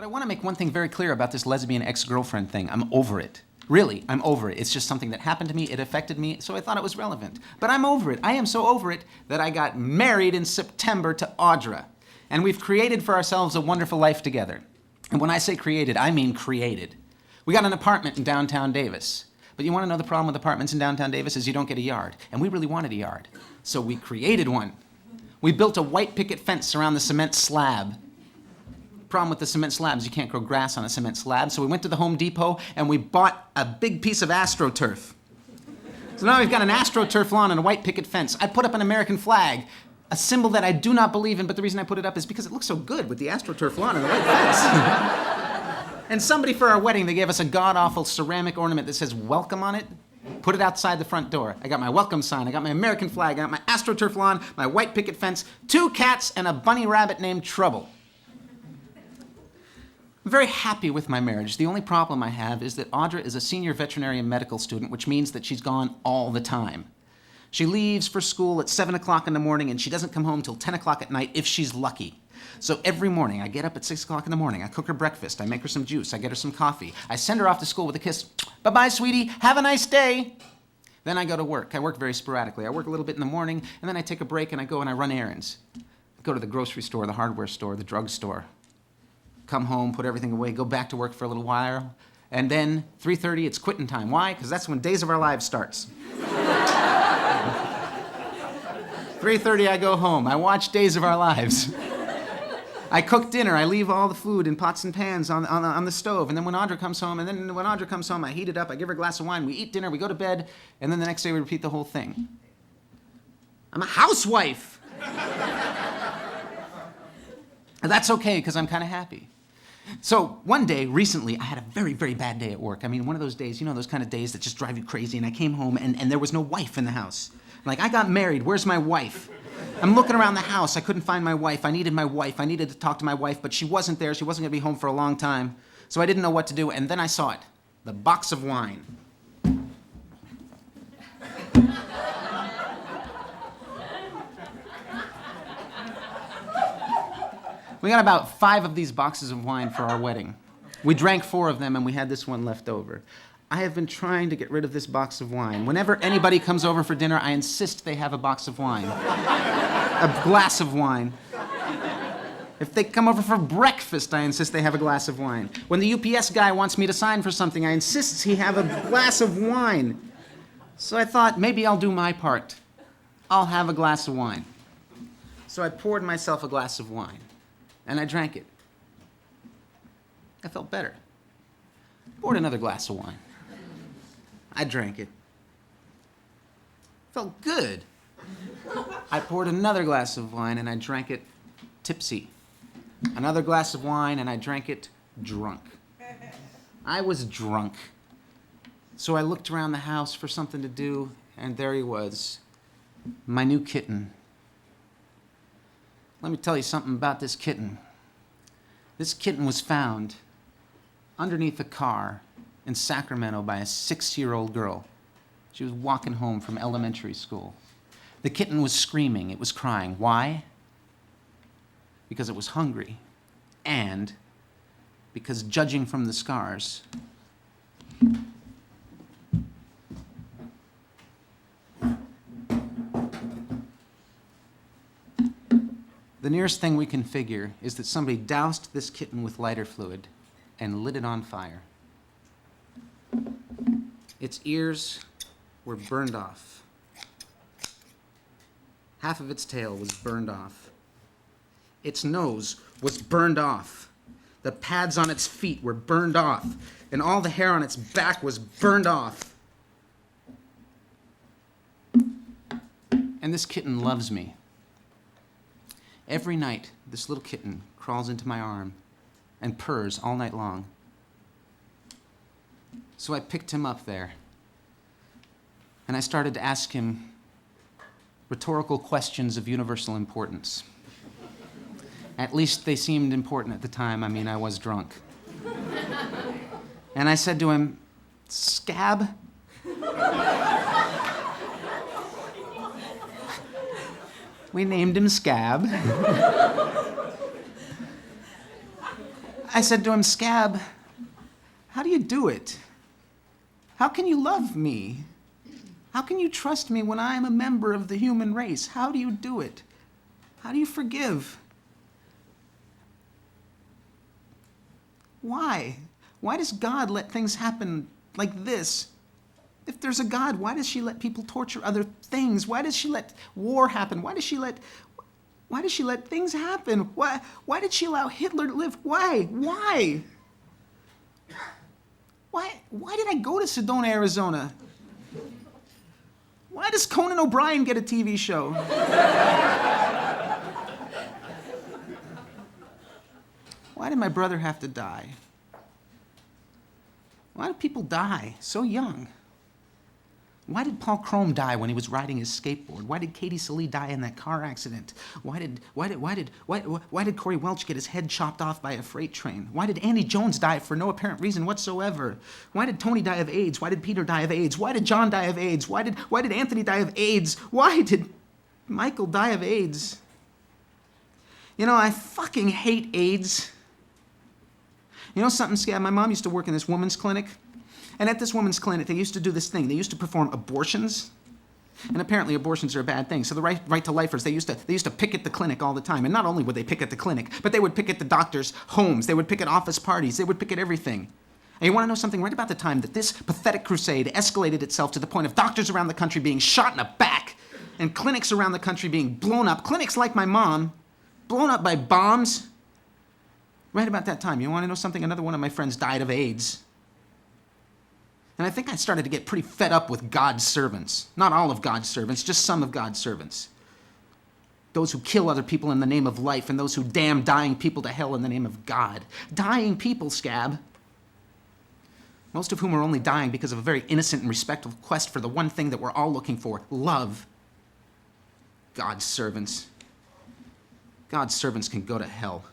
But I want to make one thing very clear about this lesbian ex-girlfriend thing. I'm over it. Really, I'm over it. It's just something that happened to me, it affected me, so I thought it was relevant. But I'm over it. I am so over it that I got married in September to Audra. And we've created for ourselves a wonderful life together. And when I say created, I mean created. We got an apartment in downtown Davis. But you want to know the problem with apartments in downtown Davis is you don't get a yard. And we really wanted a yard. So we created one. We built a white picket fence around the cement slab. Problem with the cement slab is you can't grow grass on a cement slab, so we went to the Home Depot and we bought a big piece of AstroTurf. So now we've got an AstroTurf lawn and a white picket fence. I put up an American flag, a symbol that I do not believe in, but the reason I put it up is because it looks so good with the AstroTurf lawn and the white fence. And somebody for our wedding, they gave us a god-awful ceramic ornament that says welcome on it. Put it outside the front door. I got my welcome sign, I got my American flag, I got my AstroTurf lawn, my white picket fence, 2 cats, and a bunny rabbit named Trouble. I'm very happy with my marriage. The only problem I have is that Audra is a senior veterinary medical student, which means that she's gone all the time. She leaves for school at 7 o'clock in the morning and she doesn't come home till 10 o'clock at night if she's lucky. So every morning I get up at 6 o'clock in the morning, I cook her breakfast, I make her some juice, I get her some coffee, I send her off to school with a kiss. Bye-bye, sweetie, have a nice day. Then I go to work. I work very sporadically. I work a little bit in the morning and then I take a break and I go and I run errands. I go to the grocery store, the hardware store, the drugstore. Come home, put everything away, go back to work for a little while, and then 3:30, it's quitting time. Why? Because that's when Days of Our Lives starts. 3:30, I go home. I watch Days of Our Lives. I cook dinner. I leave all the food in pots and pans on the stove, and then when Audra comes home, I heat it up, I give her a glass of wine, we eat dinner, we go to bed, and then the next day we repeat the whole thing. I'm a housewife! And that's okay, because I'm kind of happy. So one day, recently, I had a very, very bad day at work. I mean, one of those days, you know, those kind of days that just drive you crazy, and I came home, and there was no wife in the house. Like, I got married, where's my wife? I'm looking around the house, I couldn't find my wife. I needed my wife, I needed to talk to my wife, but she wasn't there, she wasn't gonna be home for a long time. So I didn't know what to do, and then I saw it, the box of wine. We got about 5 of these boxes of wine for our wedding. We drank 4 of them and we had this one left over. I have been trying to get rid of this box of wine. Whenever anybody comes over for dinner, I insist they have a box of wine. A glass of wine. If they come over for breakfast, I insist they have a glass of wine. When the UPS guy wants me to sign for something, I insist he have a glass of wine. So I thought, maybe I'll do my part. I'll have a glass of wine. So I poured myself a glass of wine. And I drank it. I felt better. Poured another glass of wine. I drank it. Felt good. I poured another glass of wine and I drank it tipsy. Another glass of wine and I drank it drunk. I was drunk. So I looked around the house for something to do, and there he was, my new kitten. Let me tell you something about this kitten. This kitten was found underneath a car in Sacramento by a 6-year-old girl. She was walking home from elementary school. The kitten was screaming, it was crying. Why? Because it was hungry, and because, judging from the scars, the nearest thing we can figure is that somebody doused this kitten with lighter fluid and lit it on fire. Its ears were burned off. Half of its tail was burned off. Its nose was burned off. The pads on its feet were burned off, and all the hair on its back was burned off. And this kitten loves me. Every night, this little kitten crawls into my arm and purrs all night long. So I picked him up there, and I started to ask him rhetorical questions of universal importance. At least they seemed important at the time. I mean, I was drunk. And I said to him, "Scab?" We named him Scab. I said to him, Scab, how do you do it? How can you love me? How can you trust me when I am a member of the human race? How do you do it? How do you forgive? Why? Why does God let things happen like this? If there's a God, why does she let people torture other things? Why does she let war happen? Why does she let things happen? Why did she allow Hitler to live? Why? Why did I go to Sedona, Arizona? Why does Conan O'Brien get a TV show? Why did my brother have to die? Why do people die so young? Why did Paul Crome die when he was riding his skateboard? Why did Katie Salee die in that car accident? Why did Corey Welch get his head chopped off by a freight train? Why did Andy Jones die for no apparent reason whatsoever? Why did Tony die of AIDS? Why did Peter die of AIDS? Why did John die of AIDS? Why did Anthony die of AIDS? Why did Michael die of AIDS? You know, I fucking hate AIDS. You know something, Scab? My mom used to work in this women's clinic. And at this women's clinic, they used to do this thing. They used to perform abortions. And apparently abortions are a bad thing. So the right to lifers, they used to picket the clinic all the time. And not only would they picket the clinic, but they would picket the doctors' homes. They would picket office parties. They would picket everything. And you want to know something? Right about the time that this pathetic crusade escalated itself to the point of doctors around the country being shot in the back and clinics around the country being blown up, clinics like my mom, blown up by bombs. Right about that time, you want to know something? Another one of my friends died of AIDS. And I think I started to get pretty fed up with God's servants. Not all of God's servants, just some of God's servants. Those who kill other people in the name of life and those who damn dying people to hell in the name of God. Dying people, Scab. Most of whom are only dying because of a very innocent and respectful quest for the one thing that we're all looking for, love. God's servants. God's servants can go to hell.